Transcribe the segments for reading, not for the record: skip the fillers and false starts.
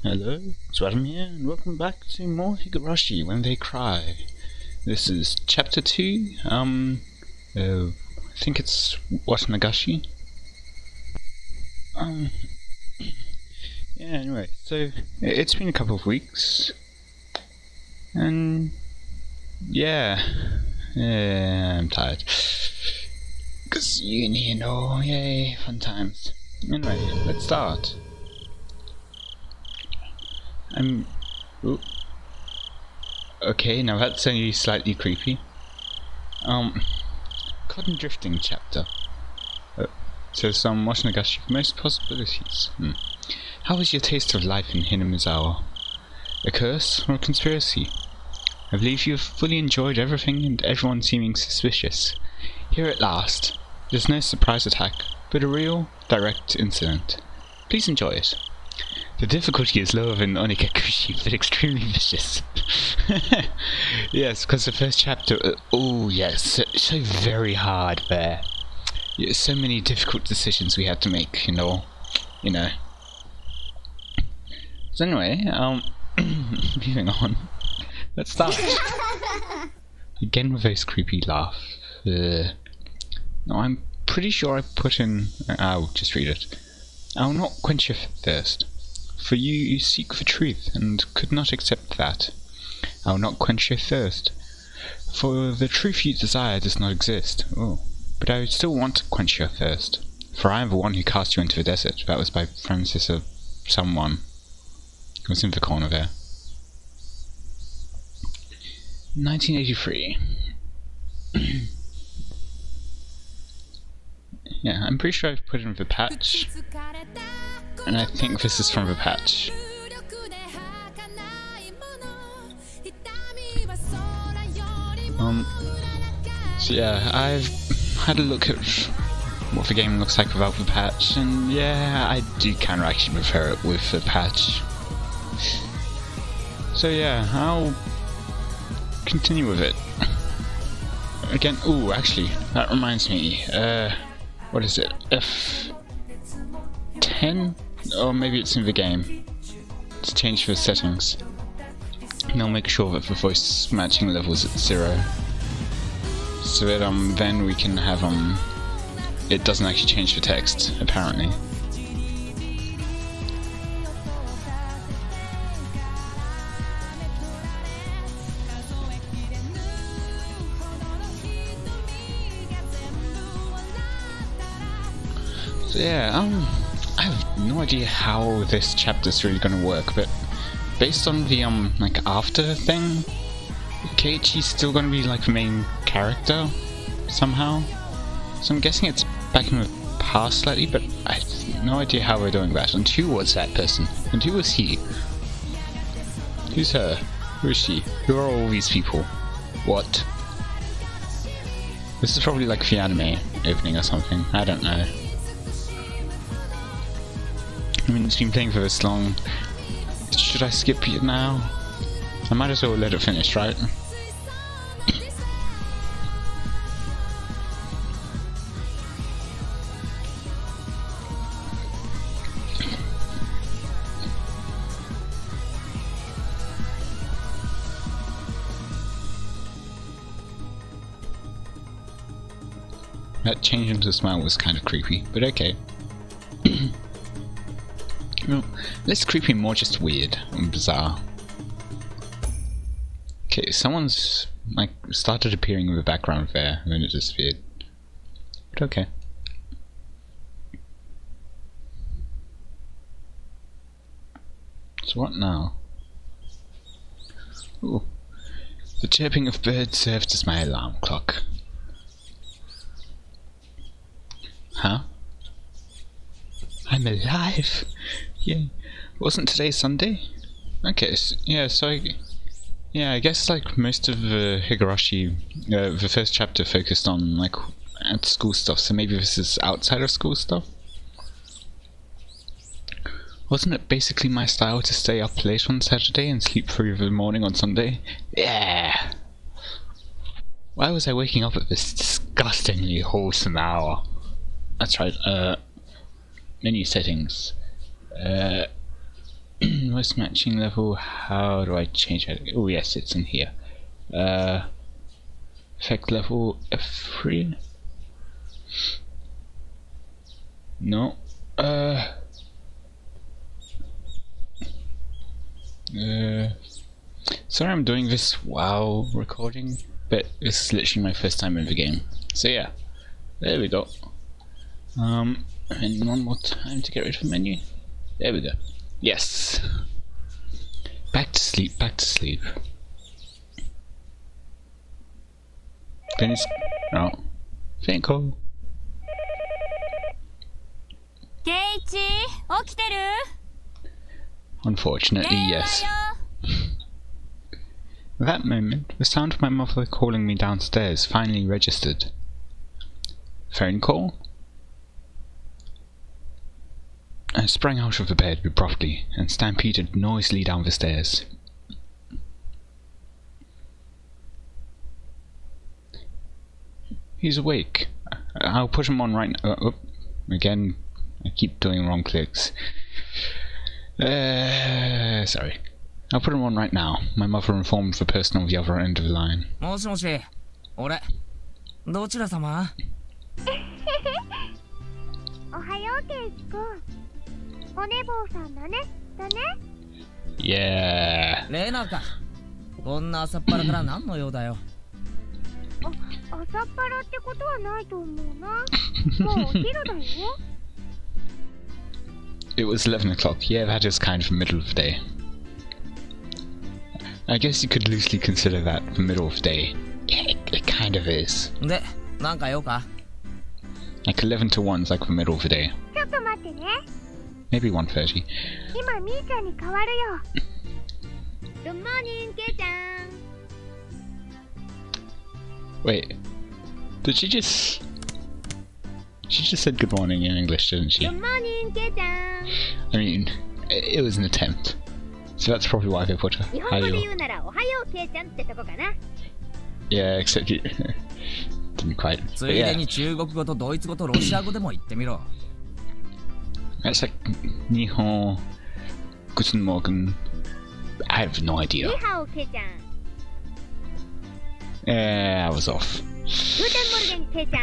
Hello, it's Adam here, and welcome back to more Higurashi When They Cry. This is chapter 2, I think it's Watanagashi. Yeah, anyway, so it's been a couple of weeks, and yeah, I'm tired. 'Cause uni and all, yay, fun times. Anyway, let's start. Okay, now that's only slightly creepy. Cotton drifting chapter. So some Watanagashi for most possibilities. How was your taste of life in Hinamizawa? A curse or a conspiracy? I believe you have fully enjoyed everything and everyone seeming suspicious. Here at last. There's no surprise attack, but a real, direct incident. Please enjoy it. The difficulty is lower than Onikakushi, but extremely vicious. Yes, because the first chapter... oh yes, so very hard there. Yeah, so many difficult decisions we had to make, you know. So anyway, moving on. Let's start. Again with this creepy laugh. No, I'm pretty sure I put in... I'll just read it. I'll not quench your thirst. For you seek for truth, and could not accept that. I will not quench your thirst. For the truth you desire does not exist. Oh. But I still want to quench your thirst. For I am the one who cast you into the desert. That was by Francis of someone. It was in the corner there. 1983. Yeah, I'm pretty sure I've put in the patch. And I think this is from the patch. So yeah, I've had a look at what the game looks like without the patch, and yeah, I do kind of actually prefer it with the patch. So yeah, I'll continue with it. Again, ooh, actually, that reminds me, what is it, F10? Or maybe it's in the game. Let's change the settings. And I'll make sure that the voice matching level is at 0. So that then we can have it doesn't actually change the text, apparently. So yeah, I have no idea how this chapter's really gonna work, but based on the like after thing, Keiichi's still gonna be like the main character somehow. So I'm guessing it's back in the past slightly, but I have no idea how we're doing that. And who was that person? And who was he? Who's her? Who is she? Who are all these people? What? This is probably like the anime opening or something. I don't know. I mean, it's been playing for this long. Should I skip it now? I might as well let it finish, right? That change into a smile was kind of creepy, but okay. Well, less creepy, more just weird and bizarre. Okay, someone's like started appearing in the background there, and then it disappeared. But okay. So what now? Ooh. The chirping of birds served as my alarm clock. Huh? I'm alive! Yay. Wasn't today Sunday? Okay, so, yeah, so I guess like most of the Higurashi, the first chapter focused on like at school stuff, so maybe this is outside of school stuff? Wasn't it basically my style to stay up late on Saturday and sleep through the morning on Sunday? Yeah! Why was I waking up at this disgustingly wholesome hour? That's right, menu settings. What most matching level. How do I change it? Oh yes, it's in here. Effect level F3. No. Sorry I'm doing this while recording, but this is literally my first time in the game. So yeah, there we go. And one more time to get rid of the menu. There we go. Yes. Back to sleep, back to sleep. Finish. No. Finko. Unfortunately, yes. At that moment, the sound of my mother calling me downstairs finally registered. Phone call? I sprang out of the bed abruptly and stampeded noisily down the stairs. He's awake. I'll put him on right now. Again, I keep doing wrong clicks. Sorry. I'll put him on right now. My mother informed the person on the other end of the line. Yeah. こんな朝っぱらから何の用だよ。朝っぱらってことはないと思うな。もうお昼だよ。It was 11 o'clock. Yeah, that is kind of the middle of the day. I guess you could loosely consider that the middle of the day. Yeah, it kind of is. で、なんか用か? Like 11 to 1 is like the middle of the day. ちょっと待ってね。Maybe 1:30. 今みーちゃんに変わるよ。Good morning, けいちゃん。Wait, did she just... She just said good morning in English, didn't she? Good morning, けいちゃん。I mean, it was an attempt. So that's probably why they put her. 日本語で言うならおはようけいちゃんってとこかな。Yeah, except you didn't quite. ついでに中国語とドイツ語とロシア語でも言ってみろ。That's like Nihon, Guten Morgen. I have no idea. にはおけいちゃん。I was off. Guten Morgen, けいちゃん。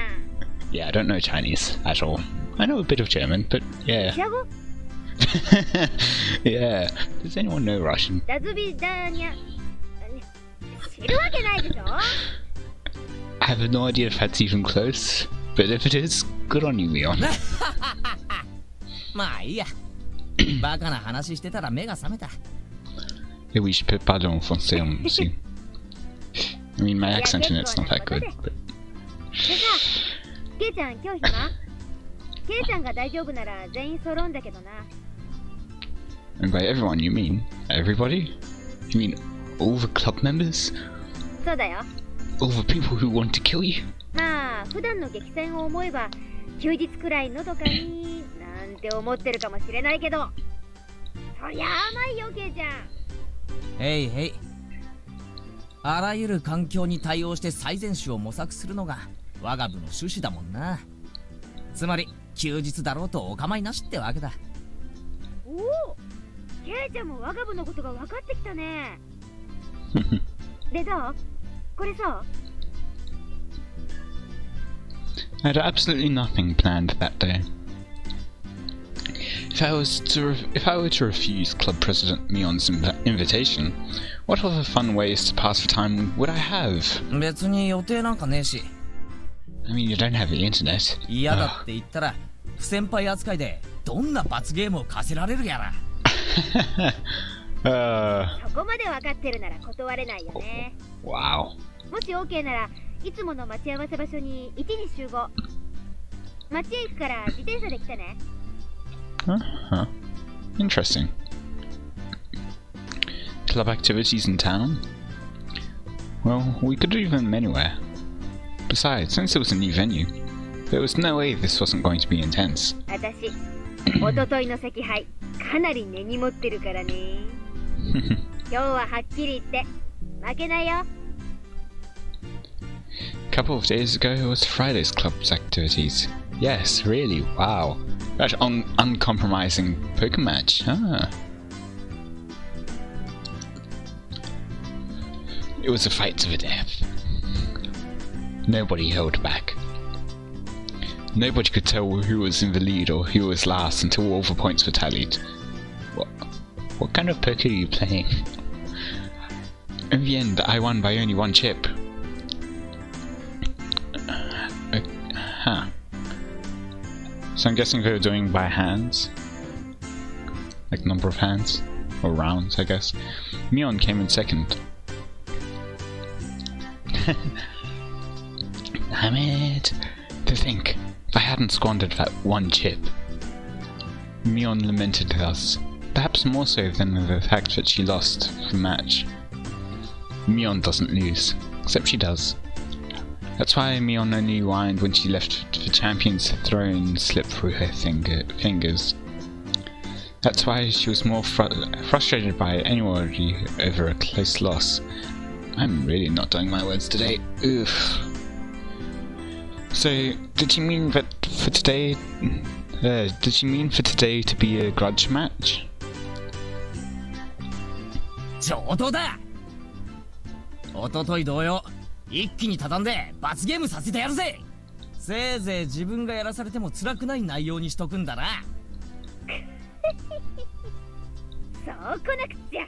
Yeah, I don't know Chinese at all. I know a bit of German, but yeah. ロシア語 Yeah. Does anyone know Russian? ダズビダーニャ。知るわけないでしょ I have no idea if that's even close, but if it is, good on you, Leon. まあいいや。バカな話してたら目が覚めた。Maybe we should put pardon en français on aussi. I mean, my accent in it's not that good, but... でさ、ケイちゃん今日暇？ケイちゃんが大丈夫なら全員揃うんだけどな。And by everyone, you mean everybody? You mean all the club members? そうだよ。All the people who want to kill you? まあ、普段の激戦を思えば、休日くらいのどかになんて思ってるかもしれないけど、そりゃ甘いよ、ケイちゃん。へいへい。あらゆる環境に対応して最善手を模索するのが我が部の趣旨だもんな。つまり休日だろうとお構いなしってわけだ。おお、ケイちゃんも我が部のことが分かってきたね。でどう？これさ。I had absolutely nothing planned that day. If I were to refuse Club President Mion's invitation, what other fun ways to pass the time would I have? 別に予定なんかねえし。I mean, you don't have the internet. 嫌だって言ったら、不先輩扱いでどんな罰ゲームを課せられるやら。そこまで分かってるなら断れないよね。Wow. もし OK ならいつもの待ち合わせ場所に1時集合。街へ行くから自転車で来てね。Uh-huh. Interesting. Club activities in town? Well, we could do them anywhere. Besides, since it was a new venue, there was no way this wasn't going to be intense. 私、おとといの赤杯、かなり根に持ってるからね。今日ははっきり言って、負けないよ。A couple of days ago, it was Friday's club's activities. Yes, really, wow. That uncompromising poker match. Ah. It was a fight to the death. Nobody held back. Nobody could tell who was in the lead or who was last until all the points were tallied. What kind of poker are you playing? In the end, I won by only 1 chip. So I'm guessing they were doing by hands? Like number of hands? Or rounds, I guess. Mion came in second. Damn it! To think, if I hadn't squandered that 1 chip. Mion lamented thus, perhaps more so than the fact that she lost the match. Mion doesn't lose, except she does. That's why Mion only whined when she left the champion's throne slip through her fingers. That's why she was more frustrated by anybody over a close loss. I'm really not doing my words today. Oof. So, did she mean that for today? Did she mean for today to be a grudge match? 上等だ。おととい同様、一気に畳んで罰ゲームさせてやるぜ。せいぜい自分がやらされても辛くない内容にしとくんだな。そうこなくちゃ。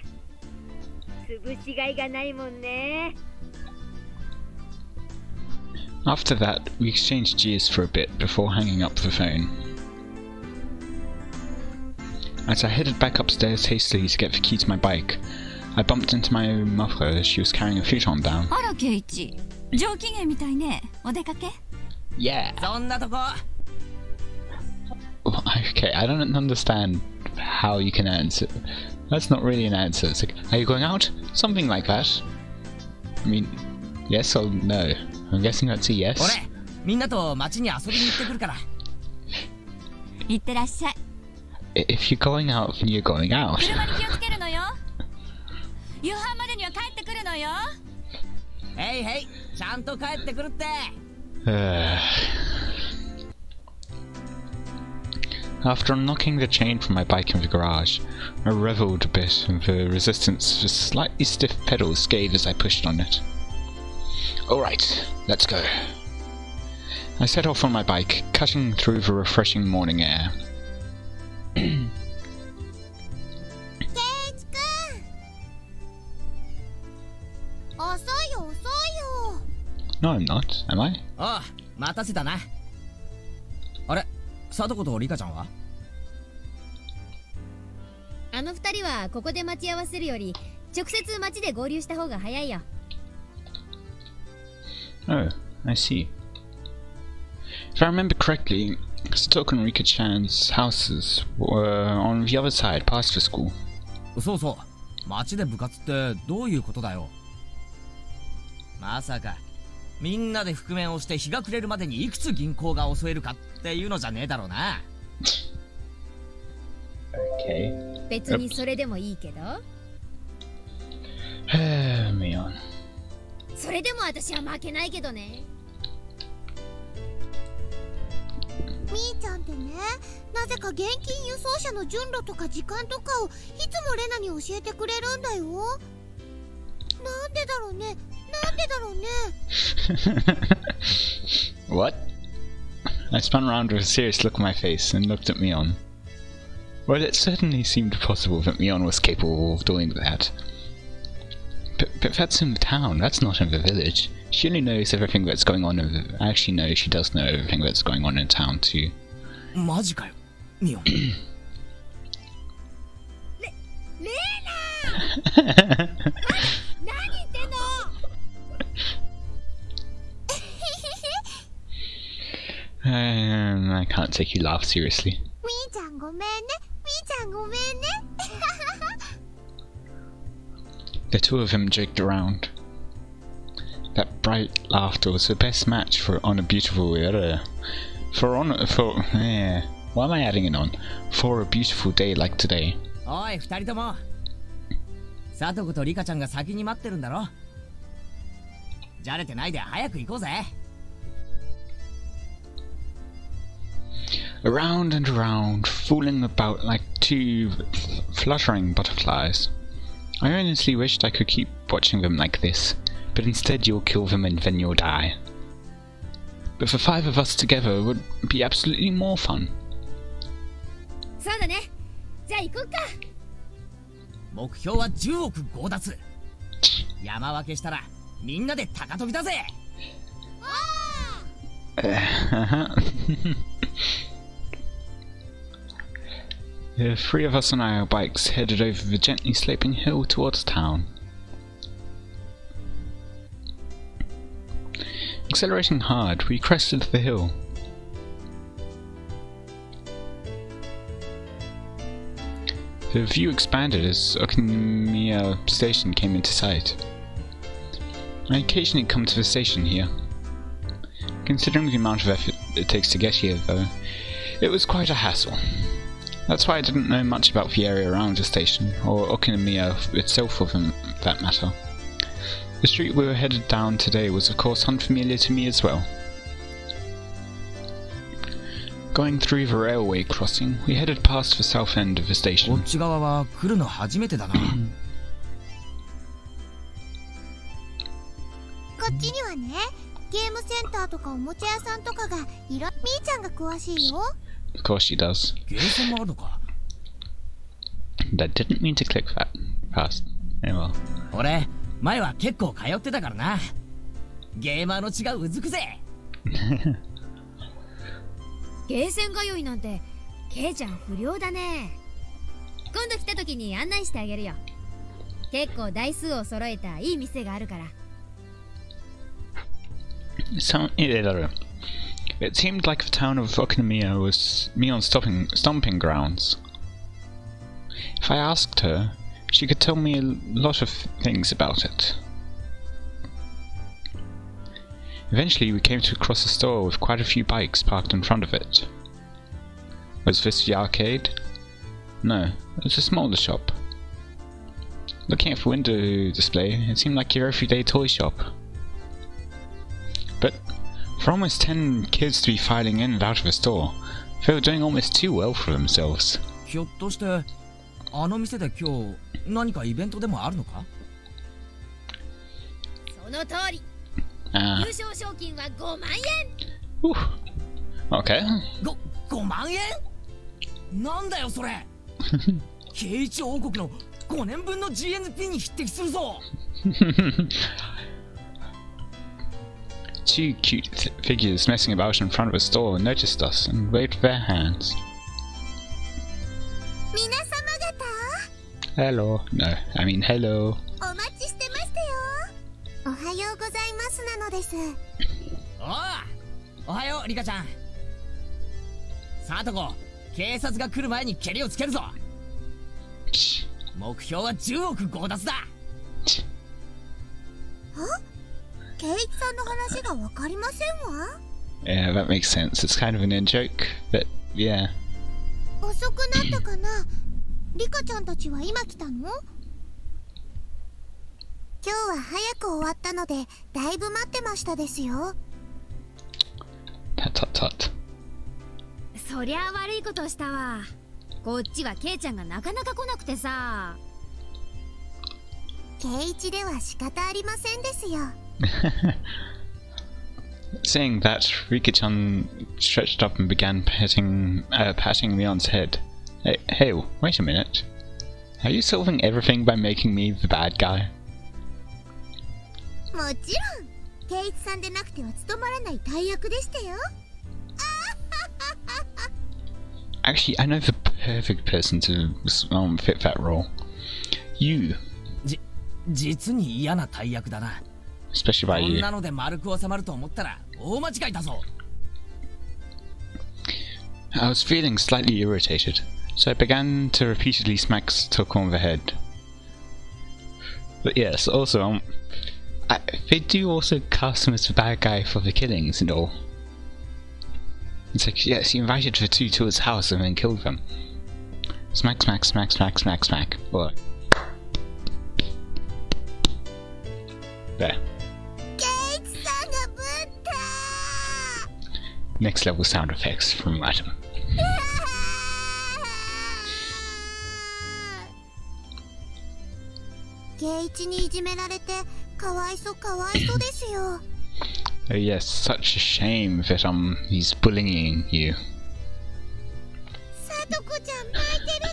潰しがいがないもんね。After that, we exchanged jeers for a bit before hanging up the phone. As I headed back upstairs hastily to get the key to my bike, I bumped into my mother as she was carrying a futon down. あら、ケイチ。上機嫌みたいね。お出かけ？ Yeah! そんなとこ。Okay, I don't understand how you can answer. That's not really an answer. It's like, are you going out? Something like that. I mean, yes or no? I'm guessing that's a yes. 俺、みんなと街に遊びに行ってくるから。行ってらっしゃい。If you're going out, then you're going out. 車に気をつけるのよ。夕飯までには帰ってくるのよ。へいへい、ちゃんと帰ってくるって。After unlocking the chain from my bike in the garage, I revelled a bit in the resistance the slightly stiff pedals gave as I pushed on it. Alright, let's go. I set off on my bike, cutting through the refreshing morning air. No, I'm not, am I? ああ、待たせたな。あれ、サトコとリカちゃんは？あの二人はここで待ち合わせるより直接街で合流した方が早いよ。Oh, I see. If I remember correctly, Satoko and Rika-chan's houses were on the other side, past the school. そうそう、街で部活ってどういうことだよ。まさかみんなで覆面をして日が暮れるまでにいくつ銀行が襲えるかっていうのじゃねえだろうな。Okay. 別にそれでもいいけど。Mion. それでも私は負けないけどね。みーちゃんってね、なぜか現金輸送車の順路とか時間とかをいつもレナに教えてくれるんだよ。なんでだろうね。なんでだろうね。What? I spun around with a serious look on my face and looked at Mion. Well, it certainly seemed possible that Mion was capable of doing that. But that's in the town, that's not in the village. She only knows everything that's going on in the... Actually, no, she does know everything that's going on in town, too. マジかよ、ミオン。レーナー何言ってんのI can't take you laugh seriously. みーちゃんごめんね。みーちゃんごめんね。The two of them joked around. That bright laughter was the best match for on a beautiful why am I adding it on? For a beautiful day like today. おい、二人とも。サトコとリカちゃんが先に待ってるんだろ。じゃれてないで早く行こうぜ。Around and around, fooling about like two fluttering butterflies. I honestly wished I could keep watching them like this, but instead you'll kill them and then you'll die. But the 5 of us together would be absolutely more fun. そうだね。じゃあ行こっか。目標は10億強奪。山分けしたらみんなで高飛びだぜ。The 3 of us on our bikes headed over the gently sloping hill towards town. Accelerating hard, we crested the hill. The view expanded as Okamiya Station came into sight. I occasionally come to the station here. Considering the amount of effort it takes to get here, though, it was quite a hassle. That's why I didn't know much about the area around the station, or Okamiya itself for that matter. The street we were headed down today was of course unfamiliar to me as well. Going through the railway crossing, we headed past the south end of the station. こっち側は来るの初めてだな。こっちにはね、ゲームセンターとかおもちゃ屋さんとかがみーちゃんが詳しいよ。Of course she does. ゲーセンもあるのか。I didn't mean to click that fast. Anyway. 俺、前は結構通ってたからな。ゲーマーの血がうずくぜ。ゲーセン通いなんて、ケイちゃん不良だね。今度来た時に案内してあげるよ。結構台数を揃えたいい店があるから。It seemed like the town of Okamiya was Mion's stomping grounds. If I asked her, she could tell me a lot of things about it. Eventually we came to cross a store with quite a few bikes parked in front of it. Was this the arcade? No, it was a smaller shop. Looking at the window display, it seemed like your everyday toy shop. But for almost 10 kids to be filing in and out of the store, they were doing almost too well for themselves. ひょっとしてあの店で今日何かイベントでもあるのか？その通り。優勝賞金は5万円。Okay. 5万円？なんだよそれ。ケイイチ王国の5年分の GNP に匹敵するぞ。Two cute figures messing about in front of a store noticed us and waved their hands. 皆様方。Hello. No, I mean hello. お待ちしてましたよ。おはようございますなのです。おはようリカちゃん。さあとこ、警察が来る前にケリをつけるぞ。目標は10億強奪だ。ケイイチさんの話がわかりませんわ。Yeah, that makes sense. It's kind of an in joke, but yeah. 遅くなったかな。リカちゃんたちは今来たの？今日は早く終わったのでだいぶ待ってましたですよ。Tut tut tut. そりゃあ悪いことしたわ。こっちはケイちゃんがなかなか来なくてさ。ケイイチでは仕方ありませんですよ。Saying that, Rika-chan stretched up and began patting Mion's head. Hey, wait a minute. Are you solving everything by making me the bad guy? もちろん、ケイイチさんでなくては務まらない大役でしたよ。Actually, I know the perfect person to fit that role. You. 実に嫌な大役だな。Especially by you. こんなので丸く収まると思ったら大間違いだぞ。I was feeling slightly irritated, so I began to repeatedly smack Toko on the head. But yes, also, they do also cast him as the bad guy for the killings and all. It's like, yes, he invited the two to his house and then killed them. Smack, smack, smack, smack, smack, smack. Boy. There. Next level sound effects from Atom. ケイイチにいじめられてかわいそうですよ。 Oh yes, such a shame that he's bullying you. さとこちゃん泣いてる。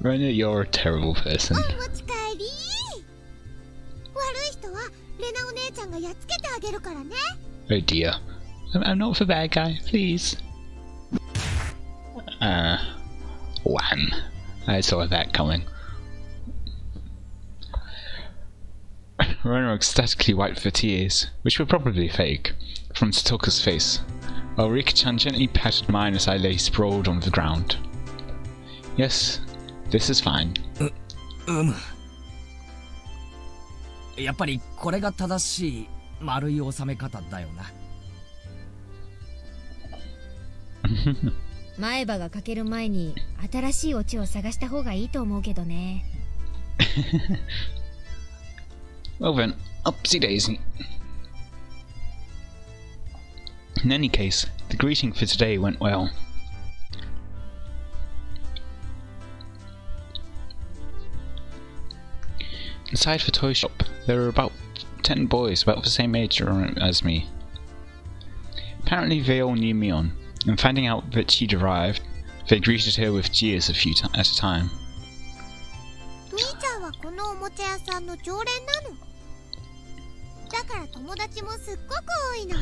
Rena, you're a terrible person. お持ち帰り。悪い人はレナお姉ちゃんがやっつけてあげるからね。 Oh dear. I'm not the bad guy, please. Wham. I saw that coming. Rena ecstatically wiped the tears, which were probably fake, from Satoka's face, while Rika-chan gently patted mine as I lay sprawled on the ground. Yes, this is fine. やっぱりこれが正しい丸い収め方だよな。前歯が欠ける前に新しいオチを探した方がいいと思うけどね。Well then, upsy daisy. In any case, the greeting for today went well. Inside the toy shop, there were about 10 boys about the same age as me. Apparently they all knew Mion, and finding out that she'd arrived, they greeted her with jeers at a time. みーちゃんはこのおもちゃ屋さんの常連なの。だから友達もすっごく多いの。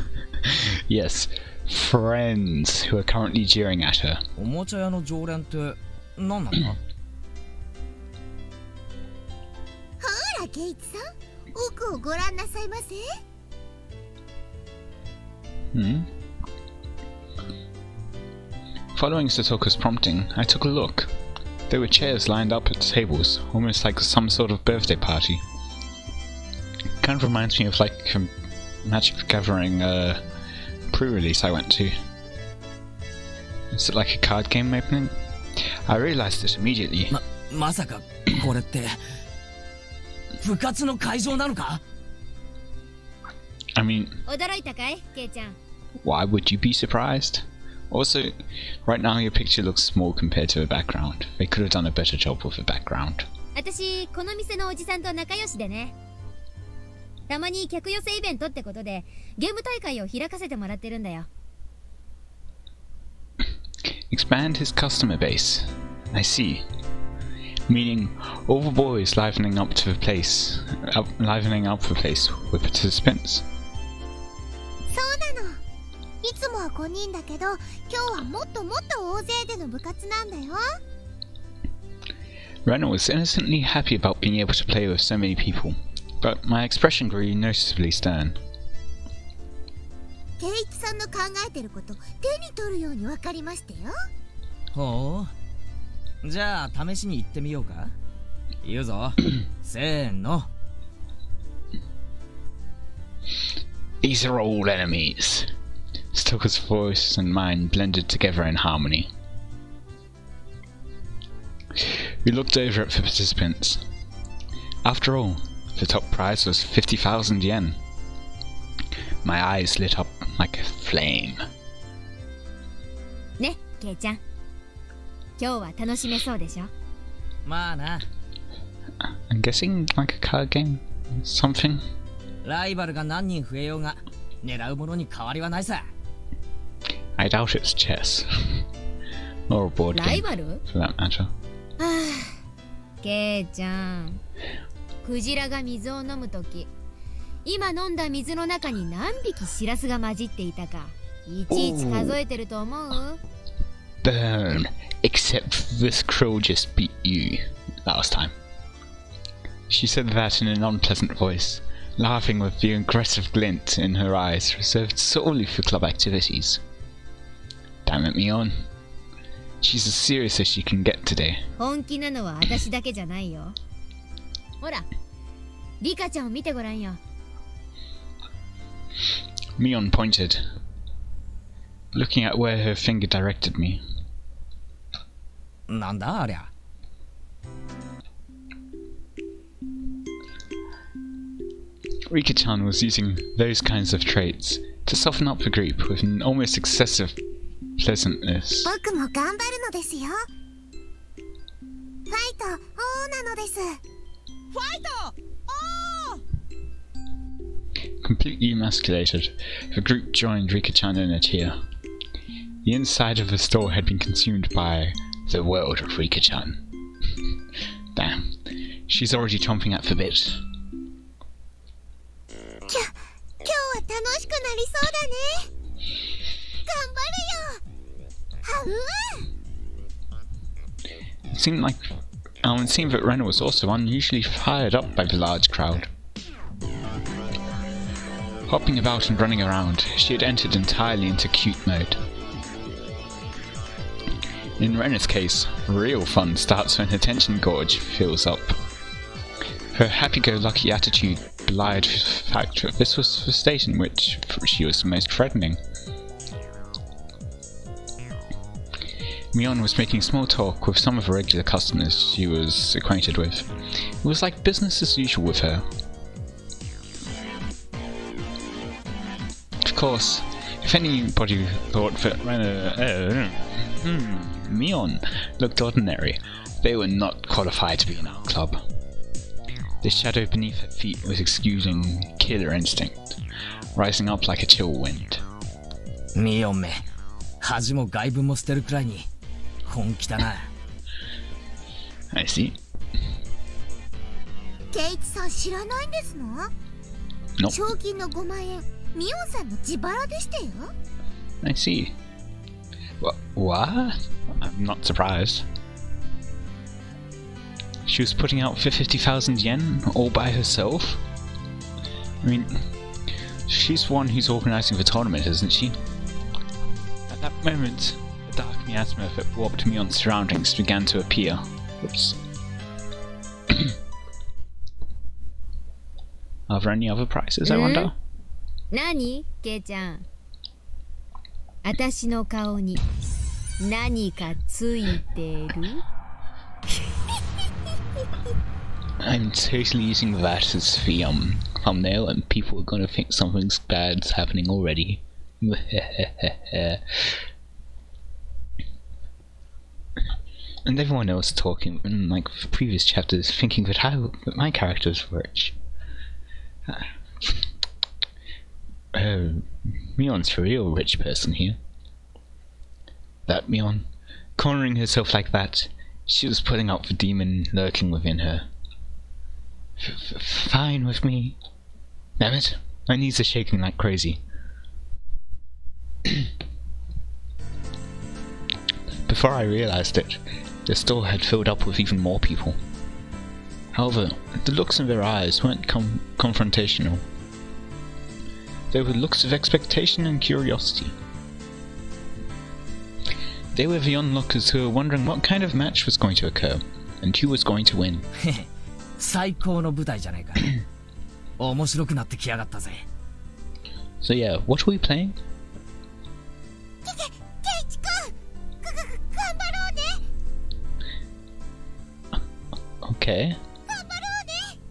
Yes, friends who are currently jeering at her. おもちゃ屋の常連って何なんだ？ほらケイチさん、奥をご覧なさいませ。 Following Satoka's prompting, I took a look. There were chairs lined up at tables, almost like some sort of birthday party. Kind of reminds me of like a Magic the Gathering pre-release I went to. Is it like a card game opening? I realized it immediately. まさかこれって部活の会場なのか？ I mean, 驚いたかい、ケイちゃん。 why would you be surprised? Also, right now your picture looks small compared to the background. They could have done a better job with the background. 私この店のおじさんと仲良しでね。たまに客寄せイベントってことでゲーム大会を開かせてもらってるんだよ。 Expand his customer base. I see. Meaning, all the boys livening up the place with participants. そうなの。いつもは5人だけど、今日はもっともっと大勢での部活なんだよ。 Rena was innocently happy about being able to play with so many people, but my expression grew noticeably stern. ケイチさんの考えてること、手に取るように分かりましたよ。ほう。じゃあ試しに行ってみようか。言うぞ。せーの。These are all enemies. Stoker's voice and mine blended together in harmony. We looked over at the participants. After all, the top prize was 50,000 yen. My eyes lit up like a flame. ね、ケイちゃん。今日は楽しめそうでしょ？まあな。I'm guessing like a card game? Something? ライバルが何人増えようが狙うものに変わりはないさ。I doubt it's chess. Or a board ライ game, バル？ for that matter. はあ、ケイちゃん。クジラが水を飲むとき、今飲んだ水の中に何匹シラスが混じっていたか、いちいち数えてると思う？ Burn! Except this crow just beat you last time. She said that in an unpleasant voice, laughing with the aggressive glint in her eyes reserved solely for club activities. Damn it, Mion. She's as serious as she can get today. 本気なのは私だけじゃないよ。ほら、リカちゃんを見てごらんよ。Mion pointed, looking at where her finger directed me. なんだありゃ。Rika-chan was using those kinds of traits to soften up the group with an almost excessive pleasantness. 僕も頑張るのですよ。ファイト、オーなのです。ファイト、オー completely emasculated, the group joined Rika-chan in a cheer. The inside of the store had been consumed by the world of Rika-chan. Damn, she's already chomping at the bit. 今日は楽しくなりそうだね。頑張るよ。It seemed that Renna was also unusually fired up by the large crowd. Hopping about and running around, she had entered entirely into cute mode. In Renna's case, real fun starts when her tension gauge fills up. Her happy-go-lucky attitude belied the fact that this was the state in which she was the most threatening. Mion was making small talk with some of the regular customers she was acquainted with. It was like business as usual with her. Of course, if anybody thought that Mion looked ordinary, they were not qualified to be in our club. The shadow beneath her feet was exuding killer instinct, rising up like a chill wind. Mion め、恥も外部も捨てるくらいに本気だな。I see. ケイチさん知らないんですの？ No. 賞金の5万円、ミオンさんの自腹でしたよ。I see. What? I'm not surprised. She was putting out for 50,000 yen all by herself? I mean, she's the one who's organising the tournament, isn't she? At that moment, the dark miasma that warped Mion's surroundings began to appear. Oops. Are there any other prizes, I wonder? 何？ケイちゃん。私の顔に何かついてる？ I'm totally using that as the thumbnail, and people are gonna think something bad's happening already. And everyone else talking in like previous chapters, thinking that my character's rich. Mion's the real rich person here. That Mion, cornering herself like that, she was putting out the demon lurking within her. Fine with me. Damn it, my knees are shaking like crazy. Before I realised it, the store had filled up with even more people. However, the looks in their eyes weren't confrontational. They were looks of expectation and curiosity. They were the onlookers who were wondering what kind of match was going to occur, and who was going to win. 最高の舞台じゃねえか。面白くなってきやがったぜ。So yeah, what are we playing? ケイチ君、頑張ろうね。 Okay. 頑張ろうね。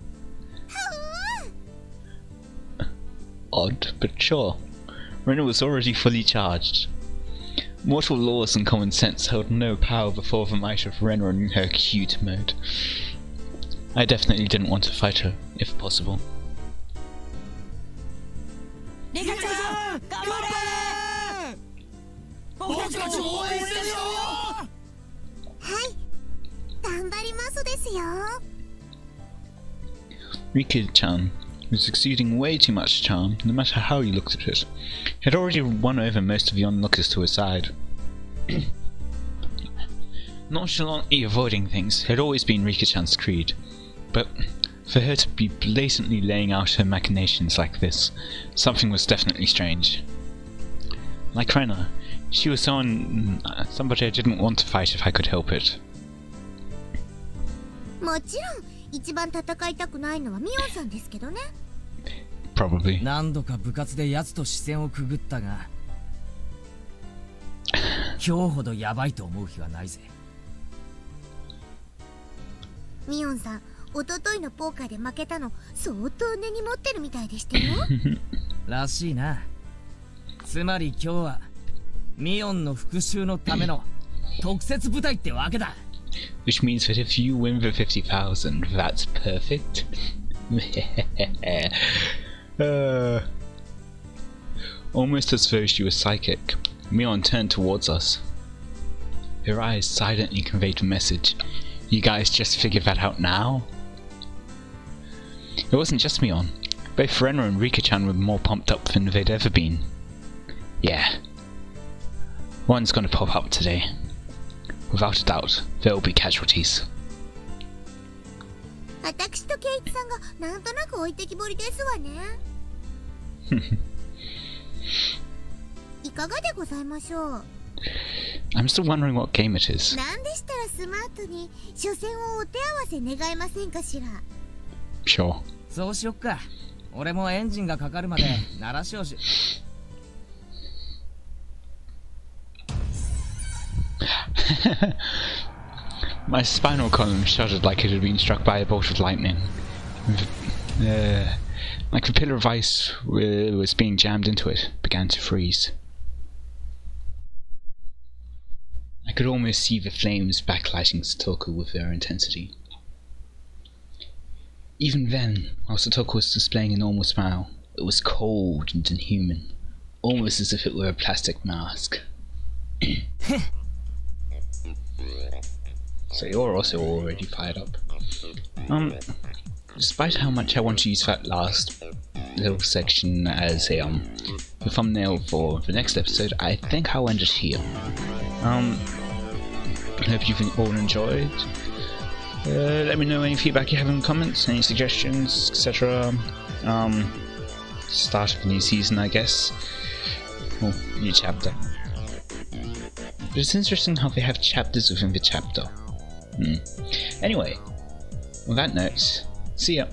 Odd, but sure. Renna was already fully charged. Mortal laws and common sense held no power before the might of Renna in her cute mode. I definitely didn't want to fight her, if possible. リカちゃん、頑張れ！僕たち応援してるよ！はい、頑張りますですよ。 Rika-chan was exuding way too much charm, no matter how you looked at it. Had already won over most of the onlookers to her side. Nonchalantly avoiding things had always been Rika-chan's creed, but for her to be blatantly laying out her machinations like this, something was definitely strange. Like Renna, she was somebody I didn't want to fight if I could help it. もちろん一番戦いたくないのはミオンさんですけどね。 Probably. 何度か部活で奴と視線をくぐったが、今日ほどヤバいと思う日はないぜ。ミオンさん、一昨日のポーカーで負けたの相当根に持ってるみたいでしたよ。らしいな。つまり今日はミオンの復讐のための特設舞台ってわけだ。Which means that if you win the 50,000, that's perfect. almost as though she was psychic. Mion turned towards us. Her eyes silently conveyed the message. You guys just figured that out now? It wasn't just Mion. Both Renner and Rika-chan were more pumped up than they'd ever been. Yeah. One's gonna pop up today. Without a doubt, there will be casualties. 私とケイチさんがなんとなく置いてきぼりですわね。いかがでございましょう。I'm still wondering what game it is. なんでしたらスマートに初戦をお手合わせ願えませんかしら。Sure. そうしよっか。俺もエンジンがかかるまで鳴らしをし。My spinal column shuddered like it had been struck by a bolt of lightning. Like the pillar of ice was being jammed into it, began to freeze. I could almost see the flames backlighting Satoko with their intensity. Even then, while Satoko was displaying a normal smile, it was cold and inhuman, almost as if it were a plastic mask. So you're also already fired up. Despite how much I want to use that last little section as a the thumbnail for the next episode, I think I'll end it here. I hope you've all enjoyed. Let me know any feedback you have in the comments, any suggestions, etc. Start of the new season, I guess. Or new chapter. But it's interesting how they have chapters within the chapter. Anyway, on that note, see ya.